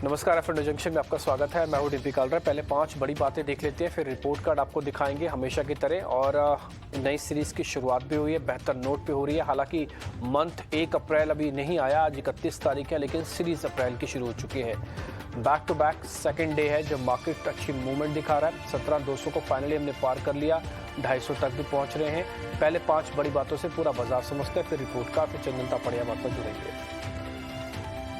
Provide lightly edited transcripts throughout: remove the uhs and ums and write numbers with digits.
नमस्कार, F junction में आपका स्वागत है। मैं हूं डीपी कालरा। पहले 5 बड़ी बातें देख लेते हैं, फिर रिपोर्ट कार्ड आपको दिखाएंगे हमेशा की तरह। और नई सीरीज की शुरुआत भी हुई है, बेहतर नोट पे हो रही है। हालांकि मंथ 1 अप्रैल अभी नहीं आया, आज 31 तारीख है, लेकिन सीरीज अप्रैल की शुरू हो चुकी है। Back to back second day है जब मार्केट अच्छी मूवमेंट दिखा रहा है। 17,200 को फाइनली हमने पार कर लिया, 250 तक भी पहुंच रहे हैं। पहले 5 बड़ी बातों से पूरा बाजार समझते हैं, फिर रिपोर्ट कार्ड, फिर चंदन तापड़िया हमारे साथ जुड़ेंगे।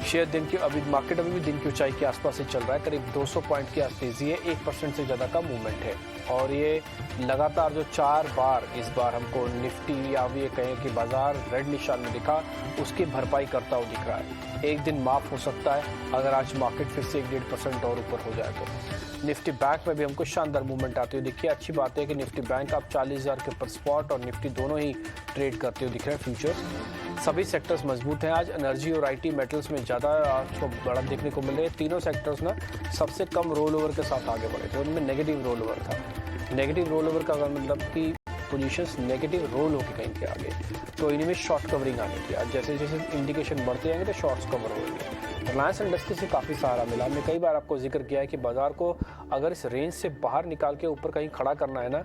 शेयर दिन की मार्केट अभी भी दिन की ऊंचाई के आसपास ही चल रहा है। करीब 200 पॉइंट की तेजी है, 1% से ज़्यादा का मूवमेंट है। और ये लगातार जो 4 बार इस बार हमको निफ्टी या ये कहें कि बाजार रेड निशान में दिखा, उसकी भरपाई करता हुआ दिख रहा है। एक दिन माफ हो सकता है अगर आज मार्केट फिर से 1-1.5% और ऊपर हो जाए तो। निफ्टी बैंक में भी हमको शानदार मूवमेंट आती हुई दिखी है। अच्छी बात है कि निफ्टी बैंक आप 40,000 के ऊपर स्पॉट और निफ्टी दोनों ही ट्रेड करते हुए दिख रहे हैं फ्यूचर्स। सभी सेक्टर्स मजबूत हैं आज। एनर्जी और आईटी मेटल्स में ज़्यादा आपको बड़ा देखने को मिल रहे हैं। तीनों सेक्टर्स ना सबसे कम रोल ओवर के साथ आगे बढ़े थे, उनमें नेगेटिव रोल ओवर था। नेगेटिव रोल ओवर का मतलब कि पोजीशंस नेगेटिव रोल होकर कहीं के आगे, तो इनमें शॉर्ट कवरिंग आने की। आज जैसे जैसे इंडिकेशन बढ़ते जाएंगे तो शॉर्ट्स कवर होंगे। रिलायंस इंडस्ट्री से काफ़ी सहारा मिला। हमने कई बार आपको जिक्र किया है कि बाजार को अगर इस रेंज से बाहर निकाल के ऊपर कहीं खड़ा करना है ना,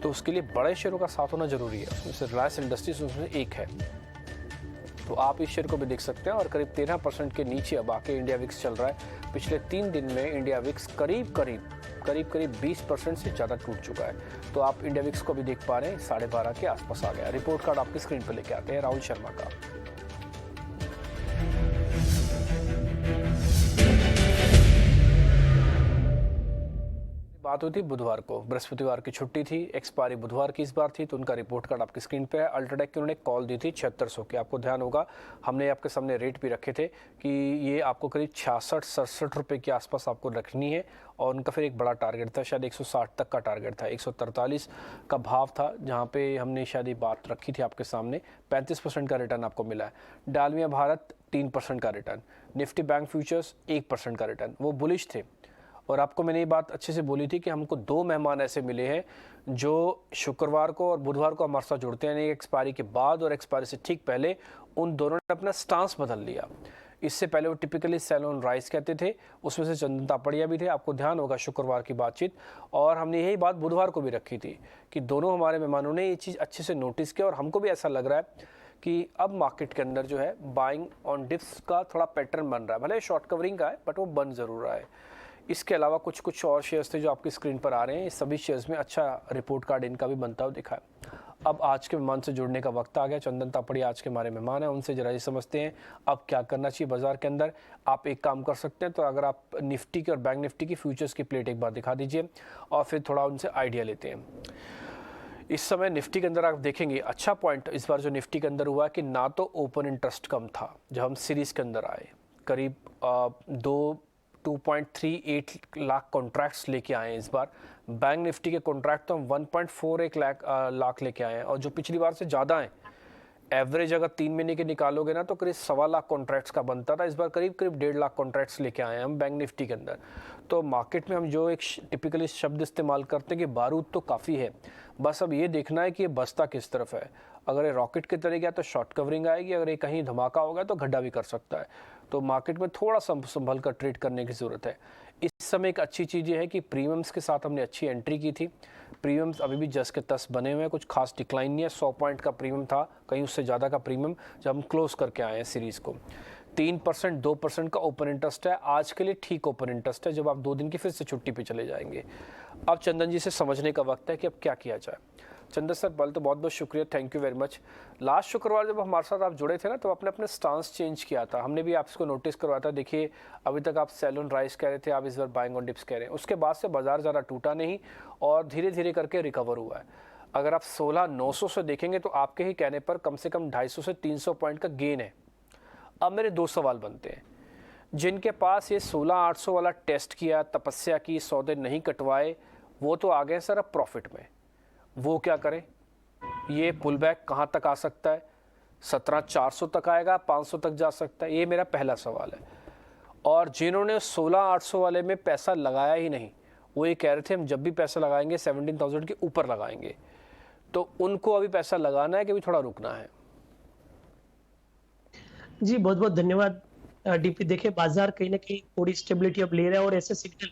तो उसके लिए बड़े शेयरों का साथ होना जरूरी है। उसमें रिलायंस इंडस्ट्रीज उसमें एक है, तो आप इस शेयर को भी देख सकते हैं। और करीब 13% के नीचे अब आके इंडिया विक्स चल रहा है। पिछले 3 दिन में इंडिया विक्स करीब 20% से ज़्यादा टूट चुका है। तो आप इंडिया विक्स को भी देख पा रहे हैं, 12.5 के आसपास आ गया। रिपोर्ट कार्ड आपकी स्क्रीन पर लेके आते हैं राहुल शर्मा का। बात हुई थी बुधवार को, बृहस्पतिवार की छुट्टी थी, एक्सपायरी बुधवार की इस बार थी, तो उनका रिपोर्ट कार्ड आपकी स्क्रीन पे है। अल्ट्राटेक की उन्होंने कॉल दी थी 7600 की। आपको ध्यान होगा हमने आपके सामने रेट भी रखे थे कि ये आपको करीब 66-67 रुपये के आसपास आपको रखनी है। और उनका फिर एक बड़ा टारगेट था, शायद 160 तक का टारगेट था। 143 का भाव था जहाँ पे हमने शायद ये बात रखी थी आपके सामने। 35% का रिटर्न आपको मिला है। डालमिया भारत 3% का रिटर्न, निफ्टी बैंक फ्यूचर्स 1% का रिटर्न। वो बुलिश थे। और आपको मैंने ये बात अच्छे से बोली थी कि हमको 2 मेहमान ऐसे मिले हैं जो शुक्रवार को और बुधवार को हमारे साथ जुड़ते हैं, एक्सपायरी के बाद और एक्सपायरी से ठीक पहले। उन दोनों ने अपना स्टांस बदल लिया। इससे पहले वो टिपिकली सेल ऑन राइज कहते थे, उसमें से चंदन तापड़िया भी थे। आपको ध्यान होगा शुक्रवार की बातचीत, और हमने यही बात बुधवार को भी रखी थी कि दोनों हमारे मेहमानों ने ये चीज़ अच्छे से नोटिस किया। और हमको भी ऐसा लग रहा है कि अब मार्केट के अंदर जो है बाइंग ऑन डिप्स का थोड़ा पैटर्न बन रहा है। भले शॉर्ट कवरिंग का है, बट वो बन जरूर रहा है। इसके अलावा कुछ और शेयर्स थे जो आपकी स्क्रीन पर आ रहे हैं। सभी शेयर्स में अच्छा रिपोर्ट कार्ड इनका भी बनता हुआ दिखा है। अब आज के मेहमान से जुड़ने का वक्त आ गया। चंदन तापड़िया आज के हमारे मेहमान हैं, उनसे जरा ये समझते हैं अब क्या करना चाहिए बाजार के अंदर। आप एक काम कर सकते हैं, तो अगर आप निफ्टी की और बैंक निफ्टी की फ्यूचर्स की प्लेट एक बार दिखा दीजिए और फिर थोड़ा उनसे आइडिया लेते हैं। इस समय निफ्टी के अंदर आप देखेंगे अच्छा पॉइंट इस बार जो निफ्टी के अंदर हुआ है कि ना तो ओपन इंटरेस्ट कम था जब हम सीरीज के अंदर आए, करीब 2.38 लाख कॉन्ट्रैक्ट्स लेके आए हैं इस बार। बैंक निफ्टी के कॉन्ट्रैक्ट तो हम 1.41 लाख लेके आए हैं, और जो पिछली बार से ज़्यादा हैं। एवरेज अगर 3 महीने के निकालोगे ना तो करीब 1.25 लाख कॉन्ट्रैक्ट्स का बनता था, इस बार करीब 1.5 लाख कॉन्ट्रैक्ट्स लेके आए हैं हम बैंक निफ्टी के अंदर। तो मार्केट में हम जो एक टिपिकली शब्द इस्तेमाल करते हैं कि बारूद तो काफ़ी है, बस अब ये देखना है कि ये बस्ता किस तरफ है। अगर ये रॉकेट की तरह गया तो शॉर्ट कवरिंग आएगी, अगर ये कहीं धमाका होगा तो गड्ढा भी कर सकता है। तो मार्केट में थोड़ा संभल कर ट्रेड करने की ज़रूरत है। इस समय एक अच्छी चीज़ ये है कि प्रीमियम्स के साथ हमने अच्छी एंट्री की थी। प्रीमियम्स अभी भी जस के तस बने हुए हैं, कुछ खास डिक्लाइन नहीं है। 100 पॉइंट का प्रीमियम था, कहीं उससे ज़्यादा का प्रीमियम जब हम क्लोज करके आए हैं सीरीज़ को। 3% 2% का ओपन इंटरेस्ट है आज के लिए, ठीक ओपन इंटरेस्ट है। जब आप 2 दिन की फिर से छुट्टी पे चले जाएंगे। अब चंदन जी से समझने का वक्त है कि अब क्या किया जाए। चंदन सर, पहले तो बहुत बहुत शुक्रिया, thank you very much. Last शुक्रवार जब हमारे साथ आप जुड़े थे ना, तो आपने अपने स्टांस चेंज किया था। हमने भी आपको नोटिस करवाया था। देखिए अभी तक आप सेल ऑन राइज कह रहे थे, आप इस बार बाइंग ऑन डिप्स कह रहे हैं। उसके बाद से बाजार ज़्यादा टूटा नहीं और धीरे धीरे करके रिकवर हुआ है। अगर आप 16,900 से देखेंगे तो आपके ही कहने पर कम से कम 250 से 300 पॉइंट का गेन है। अब मेरे 2 सवाल बनते हैं। जिनके पास ये 16,800 वाला टेस्ट किया, तपस्या की, सौदे नहीं कटवाए, वो तो आ गए सर अब प्रॉफिट में। वो क्या करें? ये पुल बैक कहाँ तक आ सकता है? 17,400 तक आएगा, 500 तक जा सकता है? ये मेरा पहला सवाल है। और जिन्होंने 16,800 वाले में पैसा लगाया ही नहीं, वो ये कह रहे थे हम जब भी पैसा लगाएंगे 17,000 के ऊपर लगाएंगे, तो उनको अभी पैसा लगाना है कि अभी थोड़ा रुकना है? जी, बहुत-बहुत धन्यवाद। डीपी देखे बाजार कहीं ना कहीं थोड़ी स्टेबिलिटी अब ले रहा है और ऐसे सिग्नल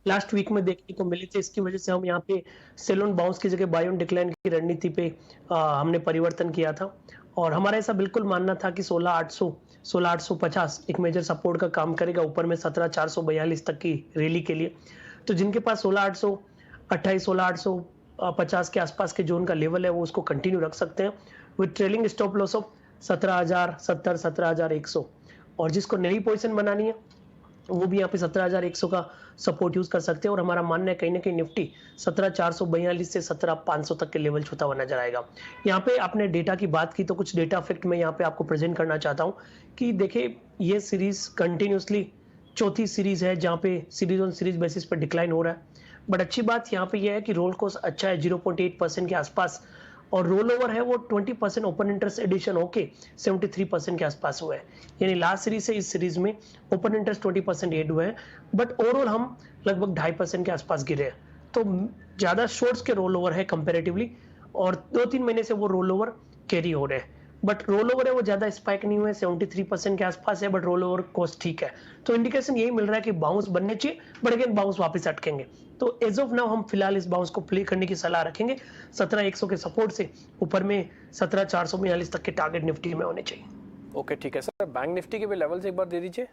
लास्ट वीक में देखने को मिले थे। इसकी वजह से हम यहाँ पे सेल ऑन बाउंस की जगह बाय ऑन डिक्लाइन की रणनीति पे हमने परिवर्तन किया था और हमारा ऐसा बिल्कुल मानना था कि 16,800 16,850 एक मेजर सपोर्ट का काम करेगा, ऊपर में 17,442 तक की रैली के लिए। तो जिनके पास 16,828 16,850 के आसपास के जोन का लेवल है वो उसको कंटिन्यू रख सकते हैं with trailing stop loss of 17,070 17,100। और जिसको नई पोजीशन बनानी है वो भी यहाँ पे 17,100 का सपोर्ट यूज कर सकते हैं और हमारा मानना है कहीं ना कहीं निफ्टी 17,442 से 17,500 तक के लेवल छूता हुआ नजर आएगा। यहाँ पे आपने डेटा की बात की तो कुछ डेटा फैक्ट मैं यहाँ पे आपको प्रेजेंट करना चाहता हूँ कि देखिए ये सीरीज कंटिन्यूसली चौथी सीरीज है जहाँ पे सीरीज ऑन सीरीज बेसिस पर डिक्लाइन हो रहा है। बट अच्छी बात यहाँ पे यह है कि रोल कॉस्ट अच्छा है 0.8% के आसपास और रोल ओवर है वो 20% ओपन इंटरेस्ट एडिशन होके 73% के आसपास हुआ है। यानी लास्ट सीरीज से इस सीरीज में ओपन इंटरेस्ट 20% एड हुआ है बट ओवरऑल हम लगभग 2.5% के आसपास गिरे हैं। तो ज्यादा शॉर्ट्स के रोल ओवर है कंपेरेटिवली और 2-3 महीने से वो रोल ओवर कैरी हो रहे हैं। बट रोल ओवर है वो ज्यादा स्पाइक नहीं हुए 73% के आसपास है बट रोल ओवर कॉस्ट ठीक है। तो इंडिकेशन यही मिल रहा है कि बाउंस बनने चाहिए बट अगेन बाउंस वापस अटकेंगे। तो एज ऑफ नाउ हम फिलहाल इस बाउंस को प्ले करने की सलाह रखेंगे। 17,100 के सपोर्ट से ऊपर में 17,442 तक के टारगेट निफ्टी में होने चाहिए। ओके ठीक है सर, बैंक निफ्टी के भी लेवल्स एक बार दे दीजिए।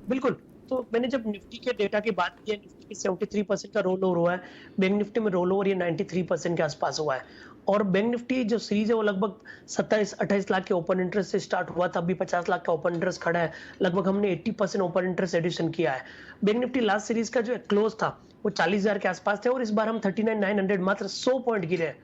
बिल्कुल। तो मैंने जब निफ्टी के डेटा की बात की है, निफ्टी 73% का रोल ओवर हुआ है, बैंक निफ्टी में रोल ओवर ये 93% के आसपास हुआ है और बैंक निफ्टी जो सीरीज है वो लगभग 27-28 लाख के ओपन इंटरेस्ट से स्टार्ट हुआ था, अभी 50 लाख का ओपन इंटरेस्ट खड़ा है, लगभग हमने 80% ओपन इंटरेस्ट एडिशन किया है। बैंक निफ्टी लास्ट सीरीज का जो क्लोज था वो 40,000 के आसपास थे और इस बार हम 39,900 मात्र 100 पॉइंट गिरे हैं।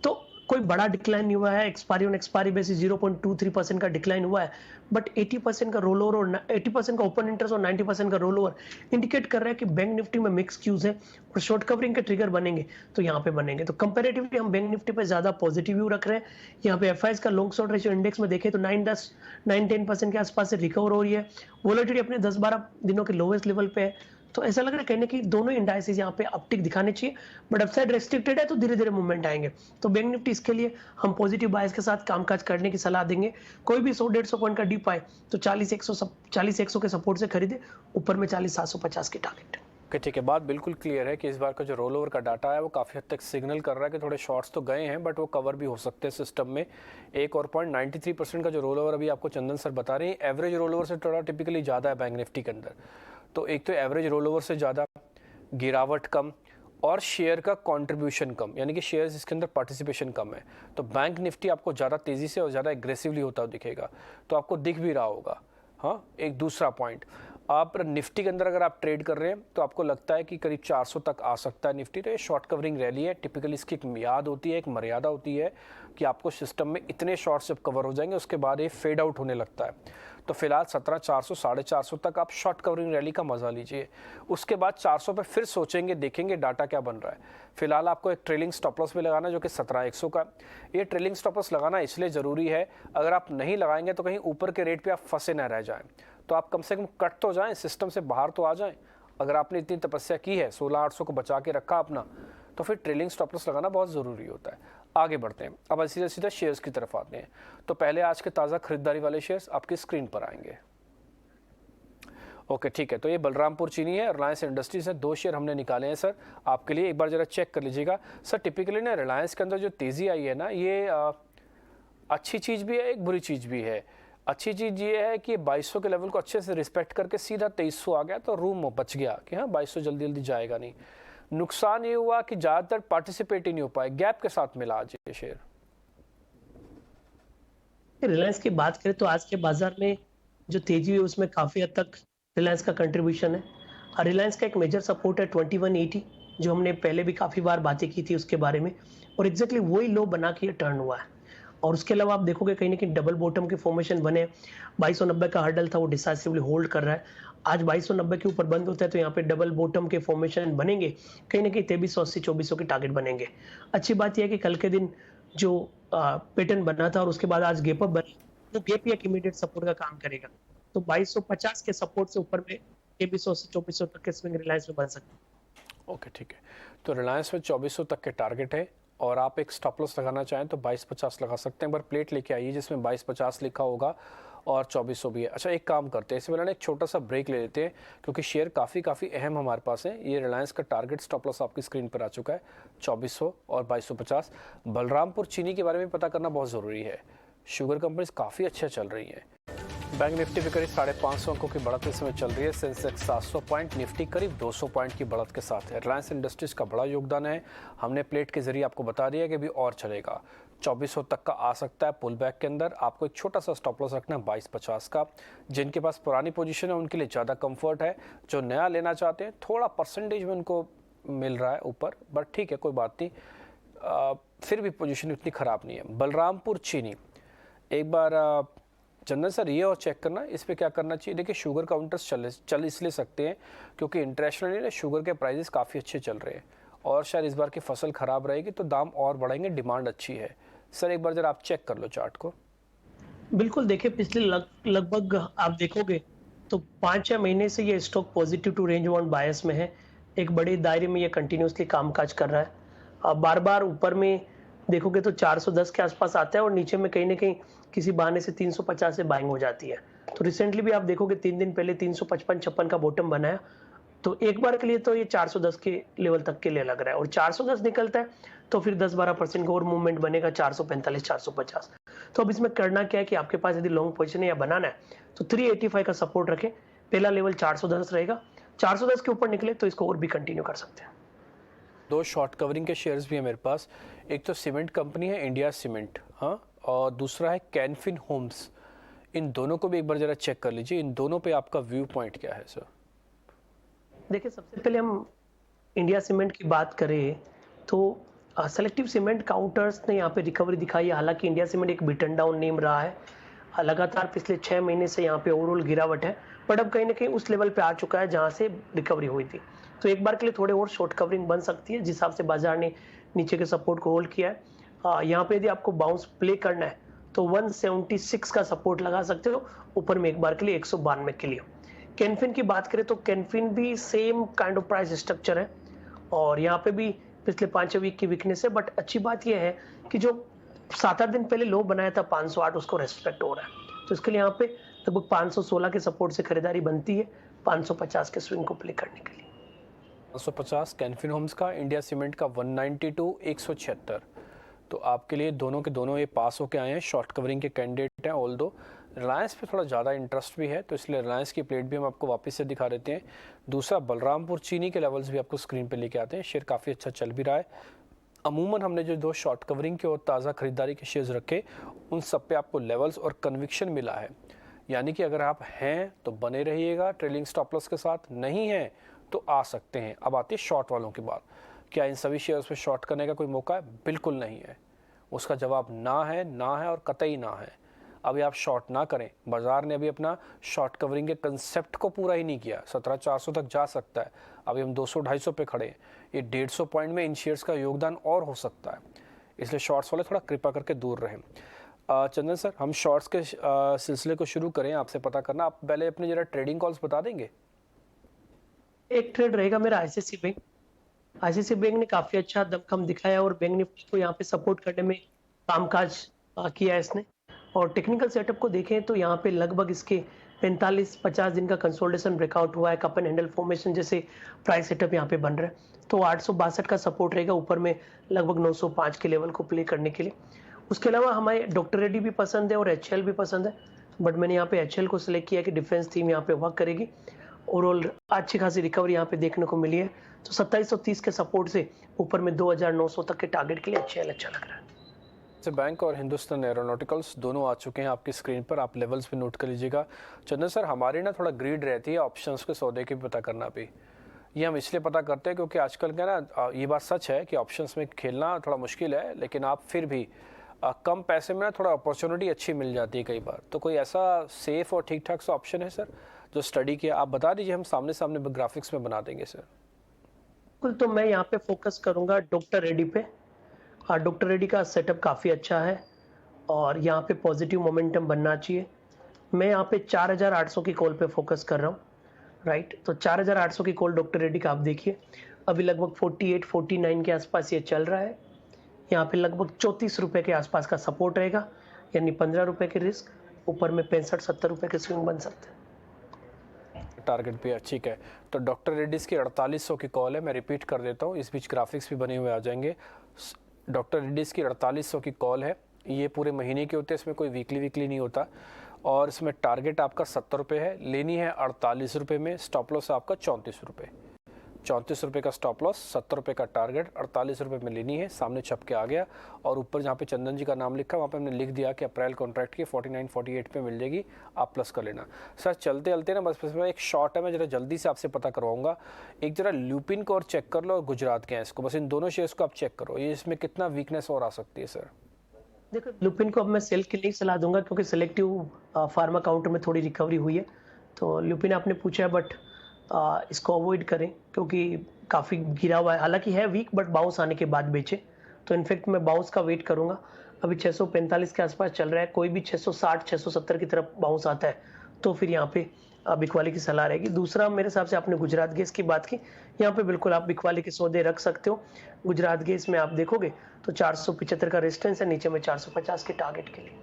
तो कोई बड़ा डिक्लाइन नहीं हुआ है, एक्सपायरी ऑन एक्सपायरी बेसिस 0.23% का डिक्लाइन हुआ है बट 80% का रोल ओवर और 80% का ओपन इंटरेस्ट और 90% का रोल ओवर इंडिकेट कर रहा है कि बैंक निफ्टी में मिक्स क्यूज है और शॉर्ट कवरिंग के ट्रिगर बनेंगे तो यहाँ पे बनेंगे। तो कंपैरेटिवली हम बैंक निफ्टी पे ज्यादा पॉजिटिव व्यू रख रहे हैं। यहाँ पे एफआईएस का लॉन्ग शॉर्ट रेशियो इंडेक्स में देखें तो 9-10% के आसपास से रिकवर हो रही है, वोलेटिलिटी अपने 10-12 दिनों के लोवेस्ट लेवल पे है। तो ऐसा लग रहा है कहीं ना कहीं दोनों इंडाइसेस यहाँ पे अपटिक दिखाने चाहिए बट अपसाइड रेस्ट्रिक्टेड है तो धीरे धीरे मूवमेंट आएंगे। तो बैंक निफ्टी इसके लिए हम पॉजिटिव बायस के साथ कामकाज करने की सलाह देंगे। कोई भी 100-150 पॉइंट का डीप आए तो 40-100 के सपोर्ट से खरीदे, ऊपर में 40-750 के टारगेट। ठीक है, बात बिल्कुल क्लियर है कि इस बार का जो रोल ओवर का डाटा है वो काफ़ी हद तक सिग्नल कर रहा है कि थोड़े शॉर्ट्स तो गए हैं बट वो कवर भी हो सकते हैं सिस्टम में। एक और पॉइंट 93% का जो रोल ओवर अभी आपको चंदन सर बता रहे हैं, एवरेज रोल ओवर से थोड़ा टिपिकली ज़्यादा है बैंक निफ्टी के अंदर। तो एक तो एवरेज रोल ओवर से ज़्यादा, गिरावट कम और शेयर का कंट्रीब्यूशन कम, यानी कि शेयर्स इसके अंदर पार्टिसिपेशन कम है। तो बैंक निफ्टी आपको ज़्यादा तेज़ी से और ज़्यादा एग्रेसिवली होता दिखेगा, तो आपको दिख भी रहा होगा। हाँ, एक दूसरा पॉइंट, आप निफ्टी के अंदर अगर आप ट्रेड कर रहे हैं तो आपको लगता है कि करीब 400 तक आ सकता है निफ्टी। तो ये शॉर्ट कवरिंग रैली है, टिपिकली इसकी एक मियाद होती है, एक मर्यादा होती है कि आपको सिस्टम में इतने शॉर्ट्स जब कवर हो जाएंगे उसके बाद ये फेड आउट होने लगता है। तो फिलहाल 17,400 450 तक आप शॉर्ट कवरिंग रैली का मजा लीजिए, उसके बाद 400 पे फिर सोचेंगे, देखेंगे डाटा क्या बन रहा है। फिलहाल आपको एक ट्रेलिंग स्टॉप लॉस भी लगाना जो कि 17,100 का। ये ट्रेलिंग स्टॉप लॉस लगाना इसलिए ज़रूरी है, अगर आप नहीं लगाएंगे तो कहीं ऊपर के रेट पे आप फंसे ना रह जाएं। तो आप कम से कम कट तो जाएं, सिस्टम से बाहर तो आ जाएं। अगर आपने इतनी तपस्या की है, 16,800 को बचा के रखा अपना, तो फिर ट्रेलिंग स्टॉप लॉस लगाना बहुत ज़रूरी होता है। आगे बढ़ते हैं, अब सीधा सीधा शेयर्स की तरफ आते हैं। तो पहले आज के ताज़ा खरीदारी वाले शेयर्स आपकी स्क्रीन पर आएंगे। ओके ठीक है, तो ये बलरामपुर चीनी है, रिलायंस इंडस्ट्रीज है, 2 शेयर हमने निकाले हैं सर आपके लिए, एक बार जरा चेक कर लीजिएगा। सर टिपिकली ना रिलायंस के अंदर जो तेज़ी आई है ना, ये अच्छी चीज़ भी है, एक बुरी चीज़ भी है। अच्छी चीज़ ये है कि 2200 के लेवल को अच्छे से रिस्पेक्ट करके सीधा 2300 आ गया, तो रूम बच गया कि हाँ 2200 जल्दी जल्दी जाएगा नहीं। नुकसान ये हुआ कि ज़्यादातर पार्टिसिपेट ही नहीं हो पाए, गैप के साथ मिला आज ये शेयर। रिलायंस की बात करें तो आज के बाजार में जो तेजी है उसमें काफी हद तक रिलायंस का कंट्रीब्यूशन है। और रिलायंस का एक मेजर सपोर्ट है 2180, जो हमने पहले भी काफी बार बातें की थी उसके बारे में, और एग्जैक्टली वही लो बना के ये टर्न हुआ है। और उसके अलावा आप देखोगे कहीं ना कहीं डबल बॉटम के फॉर्मेशन बने, 2290 का हर्डल था वो डिसाइसिवली होल्ड कर रहा है। आज 2290 के ऊपर बंद होता है तो यहाँ पे डबल बॉटम के फॉर्मेशन बनेंगे, कहीं ना कहीं 2380 2400 के टारगेट बनेंगे। अच्छी बात यह है कि कल के दिन जो पैटर्न बना था और उसके बाद आज गैप अप बना, वो गैप एक इमीडिएट सपोर्ट का काम करेगा। तो 2250 के सपोर्ट से ऊपर में 2380 2400 तक के स्विंग रिलायंस में बन सकते हैं। ओके ठीक है, तो रिलायंस में 2400 तक के टारगेट है और आप एक स्टॉप लॉस लगाना चाहें तो 2250 लगा सकते हैं। एक बार प्लेट लेके आइए जिसमें 2250 लिखा होगा और 2400 भी है। अच्छा, एक काम करते हैं, इससे पहले ना एक छोटा सा ब्रेक ले लेते हैं क्योंकि शेयर काफ़ी अहम हमारे पास है। ये रिलायंस का टारगेट स्टॉप लॉस आपकी स्क्रीन पर आ चुका है 2400 और 2250। बलरामपुर चीनी के बारे में पता करना बहुत ज़रूरी है। शुगर कंपनीज काफ़ी अच्छा चल रही हैं। बैंक निफ्टी भी करीब 550 अंकों की बढ़त इस समय चल रही है। सेंसेक्स 700 पॉइंट, निफ्टी करीब 200 पॉइंट की बढ़त के साथ है। रिलायंस इंडस्ट्रीज का बड़ा योगदान है। हमने प्लेट के जरिए आपको बता दिया कि अभी और चलेगा, 2400 तक का आ सकता है पुल बैक के अंदर। आपको एक छोटा सा स्टॉप लॉस रखना है 2250 का। जिनके पास पुरानी पोजीशन है उनके लिए ज़्यादा कंफर्ट है। जो नया लेना चाहते हैं थोड़ा परसेंटेज में उनको मिल रहा है ऊपर, बट ठीक है, कोई बात नहीं। फिर भी पोजीशन इतनी ख़राब नहीं है। बलरामपुर चीनी, एक बार चंदन सर ये और चेक करना, इस पे क्या करना चाहिए। देखिए, शुगर काउंटर्स चल इसलिए सकते हैं क्योंकि इंटरनेशनली ना शुगर के प्राइसेस काफ़ी अच्छे चल रहे हैं और शायद इस बार की फसल ख़राब रहेगी तो दाम और बढ़ेंगे, डिमांड अच्छी है। सर एक बार जरा आप चेक कर लो चार्ट को। बिल्कुल, देखिए पिछले लगभग आप देखोगे तो 5-6 महीने से ये stock positive to range bound bias में है। एक बड़े दायरे में ये कंटिन्यूअसली कामकाज कर रहा है। बार-बार ऊपर में देखोगे तो 410 के आसपास आता है और नीचे में कहीं न कहीं किसी बहाने से 350 से बाइंग हो जाती है। तो रिसेंटली भी आप देखोगे 3 दिन पहले 355-56 का बॉटम बनाया। तो एक बार के लिए तो ये 410 के लेवल तक के लिए लग रहा है और 410 निकलता है तो फिर 10-12% का और मूवमेंट बनेगा 445-450। तो अब इसमें करना क्या है कि आपके पास यदि लॉन्ग पोजीशन है या बनाना है तो 385 का सपोर्ट रखें। पहला लेवल 410 रहेगा, 410 के ऊपर निकले तो इसको और भी कंटिन्यू कर सकते हैं। दो शॉर्ट कवरिंग के शेयर्स भी हैं मेरे पास। एक तो सीमेंट कंपनी है इंडिया सीमेंट, हाँ, और दूसरा है कैनफिन होम्स। इन दोनों को भी एक बार जरा चेक कर लीजिए। इन दोनों पे आपका व्यू पॉइंट क्या है सर? देखिए, सबसे पहले हम इंडिया सीमेंट की बात करें तो सेलेक्टिव सीमेंट काउंटर्स ने यहाँ पे रिकवरी दिखाई है। हालांकि इंडिया सीमेंट एक बीटन डाउन नेम रहा है, लगातार पिछले 6 महीने से यहाँ पे ओवरऑल गिरावट है, बट अब कहीं ना कहीं उस लेवल पे आ चुका है जहाँ से रिकवरी हुई थी। तो एक बार के लिए थोड़े और शॉर्ट कवरिंग बन सकती है जिस हिसाब से बाजार ने नीचे के सपोर्ट को होल्ड किया है। यहाँ पे यदि आपको बाउंस प्ले करना है तो 176 का सपोर्ट लगा सकते हो, ऊपर में एक बार के लिए 192 के लिए। कैनफिन की बात करें तो कैनफिन भी same kind of price structure है और यहाँ पे भी पिछले 5 वीक की वीकनेस है, बट अच्छी बात यह है कि जो 7-8 दिन पहले लो बनाया था 508 उसको रेस्पेक्ट हो रहा है। तो इसके लिए यहाँ पे लगभग 516 के सपोर्ट से खरीदारी बनती है 550 के स्विंग को प्ले करने के लिए। 550 कैनफिन होम्स का, इंडिया सीमेंट का 192 176। तो आपके लिए दोनों के दोनों ये पास होके आए हैं, शॉर्ट कवरिंग के कैंडिडेट हैं। ऑल दो रिलायंस पे थोड़ा ज़्यादा इंटरेस्ट भी है तो इसलिए रिलायंस की प्लेट भी हम आपको वापस से दिखा देते हैं। दूसरा, बलरामपुर चीनी के लेवल्स भी आपको स्क्रीन पे लेके आते हैं। शेयर काफ़ी अच्छा चल भी रहा है। अमूमन हमने जो दो शॉर्ट कवरिंग के और ताज़ा खरीदारी के शेयर्स रखे उन सब पे आपको लेवल्स और कन्विक्शन मिला है। यानी कि अगर आप हैं तो बने रहिएगा ट्रेलिंग स्टॉप लॉस के साथ, नहीं हैं तो आ सकते हैं। अब आती है शॉर्ट वालों की बात। क्या इन सभी शेयर्स पे शॉर्ट करने का कोई मौका है? बिल्कुल नहीं है। उसका जवाब ना है और कतई ना है। अभी आप शॉर्ट ना करें। बाजार ने अभी अपना शॉर्ट कवरिंग के कंसेप्ट को पूरा ही नहीं किया। 17,400 तक जा सकता है, अभी हम 200-250 पे खड़े हैं। ये 150 पॉइंट में इन शेयर्स का योगदान और हो सकता है, इसलिए शॉर्ट्स वाले थोड़ा कृपा करके दूर रहें। चंदन सर, हम शॉर्ट्स के सिलसिले को शुरू करें। आपसे पता करना, आप पहले अपने जरा ट्रेडिंग कॉल्स बता देंगे। एक ट्रेड रहेगा मेरा आईसीआईसी बैंक। आईसीआईसी बैंक ने काफी अच्छा दमखम दिखाया और बैंक निफ्टी को यहाँ पे सपोर्ट करने में कामकाज किया है इसने। और टेक्निकल सेटअप को देखें तो यहाँ पे लगभग इसके 45-50 दिन का कंसोलिडेशन ब्रेकआउट हुआ है। कप एंड हैंडल फॉर्मेशन जैसे प्राइस सेटअप यहाँ पे बन रहा है। तो 862 का सपोर्ट रहेगा, ऊपर में लगभग 905 के लेवल को प्ले करने के लिए। उसके अलावा हमें डॉक्टर रेड्डी भी पसंद है और एचएल भी पसंद है, बट मैंने यहाँ पे एचएल को सिलेक्ट किया कि डिफेंस थीम यहाँ पे वर्क करेगी। ओवरऑल अच्छी खासी रिकवरी यहाँ पे देखने को मिली है। तो 2730 के सपोर्ट से ऊपर में 2900 तक के टारगेट के लिए एचएल अच्छा लग रहा है। बैंक और हिंदुस्तान एरोनॉटिकल्स दोनों आ चुके हैं आपकी स्क्रीन पर, आप लेवल्स भी नोट कर लीजिएगा। चंदन सर, हमारी ना थोड़ा ग्रीड रहती है ऑप्शंस के सौदे की पता करना भी। ये हम इसलिए पता करते हैं क्योंकि आजकल क्या ना, ये बात सच है कि ऑप्शंस में खेलना थोड़ा मुश्किल है, लेकिन आप फिर भी कम पैसे में ना थोड़ा अपॉर्चुनिटी अच्छी मिल जाती है कई बार। तो कोई ऐसा सेफ और ठीक ठाक सा ऑप्शन है सर जो स्टडी किया, आप बता दीजिए, हम सामने सामने ग्राफिक्स में बना देंगे सर। बिल्कुल, तो मैं यहाँ पे फोकस करूंगा डॉक्टर रेड्डी पे। डॉक्टर रेड्डी का सेटअप काफ़ी अच्छा है और यहाँ पे पॉजिटिव मोमेंटम बनना चाहिए। मैं यहाँ पे 4800 की कॉल पे फोकस कर रहा हूँ, राइट। तो 4800 की कॉल डॉक्टर रेड्डी का आप देखिए, अभी लगभग 48-49 के आसपास ये चल रहा है। यहाँ पे लगभग 34 रुपये के आसपास का सपोर्ट रहेगा, यानी 15 रुपये के रिस्क। ऊपर में 65-70 रुपए के स्विंग बन सकते हैं। टारगेट भी है, ठीक है। तो डॉक्टर रेड्डीज की 4800 की कॉल है, मैं रिपीट कर देता हूँ, इस बीच ग्राफिक्स भी बने हुए आ जाएंगे। डॉक्टर रेड्डीज की 4800 की कॉल है, ये पूरे महीने के होते हैं, इसमें कोई वीकली नहीं होता। और इसमें टारगेट आपका 70 रुपये है, लेनी है 48 रुपये में, स्टॉप लॉस आपका 34 रुपये। 34 रुपये का स्टॉप लॉस, 70 रुपये का टारगेट, 48 रुपये में लेनी है। सामने छप के आ गया और ऊपर जहाँ पे चंदन जी का नाम लिखा वहाँ पे हमने लिख दिया कि अप्रैल कॉन्ट्रैक्ट की 49-48 पे मिल जाएगी, आप प्लस कर लेना। सर चलते चलते ना बस में एक शॉर्ट है, मैं जरा जल्दी से आपसे पता करवाऊंगा। एक जरा ल्यूपिन को और चेक कर लो और गुजरात गैस को, बस इन दोनों शेयर्स को आप चेक करो, ये इसमें कितना वीकनेस और आ सकती है सर। देखो लुपिन को अब मैं सेल के लिए सलाह दूंगा क्योंकि सिलेक्टिव फार्मा काउंटर में थोड़ी रिकवरी हुई है। तो लुपिन आपने पूछा है बट इसको अवॉइड करें क्योंकि काफ़ी गिरा हुआ है, हालांकि है वीक बट बाउंस आने के बाद बेचे। तो इनफैक्ट मैं बाउंस का वेट करूंगा। अभी 645 के आसपास चल रहा है, कोई भी 660-670 की तरफ बाउंस आता है तो फिर यहाँ पे बिकवाली की सलाह रहेगी। दूसरा मेरे हिसाब से आपने गुजरात गैस की बात की, यहाँ पे बिल्कुल आप बिकवाली के सौदे रख सकते हो। गुजरात गैस में आप देखोगे तो 475 का रेजिस्टेंस है, नीचे में 450 के टारगेट के लिए।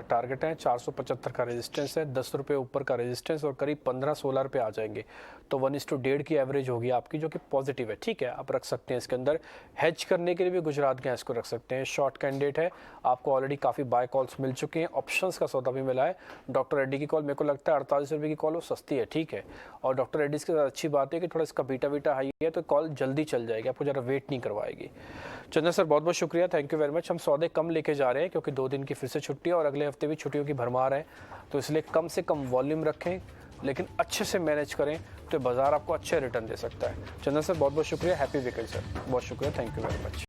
टारगेट है 475 का रेजिस्टेंस है, 10 रुपये ऊपर का रेजिस्टेंस और करीब 15-16 रुपये आ जाएंगे। तो 1:1.5 की एवरेज होगी आपकी, जो कि पॉजिटिव है, ठीक है, आप रख सकते हैं इसके अंदर। हेज करने के लिए भी गुजरात गैस को रख सकते हैं, शॉर्ट कैंडिडेट है, आपको ऑलरेडी काफ़ी बाय कॉल्स मिल चुके हैं, ऑप्शंस का सौदा भी मिला है। डॉक्टर रेड्डी की कॉल मेरे को लगता है 48 रुपये की कॉल वो सस्ती है, ठीक है। और डॉक्टर रेड्डी की अच्छी बात है कि थोड़ा इसका बीटा हाई है तो कॉल जल्दी चल जाएगी, आपको ज़रा वेट नहीं करवाएगी। चंदन सर बहुत बहुत शुक्रिया, थैंक यू वेरी मच। हम सौदे कम लेके जा रहे हैं क्योंकि 2 दिन की फिर से छुट्टी है और अगले हफ्ते भी छुट्टियों की भरमार है, तो इसलिए कम से कम वॉल्यूम रखें लेकिन अच्छे से मैनेज करें तो बाजार आपको अच्छे रिटर्न दे सकता है। चंदन सर बहुत बहुत शुक्रिया, हैप्पी वीकेंड सर, बहुत शुक्रिया, थैंक यू वेरी मच।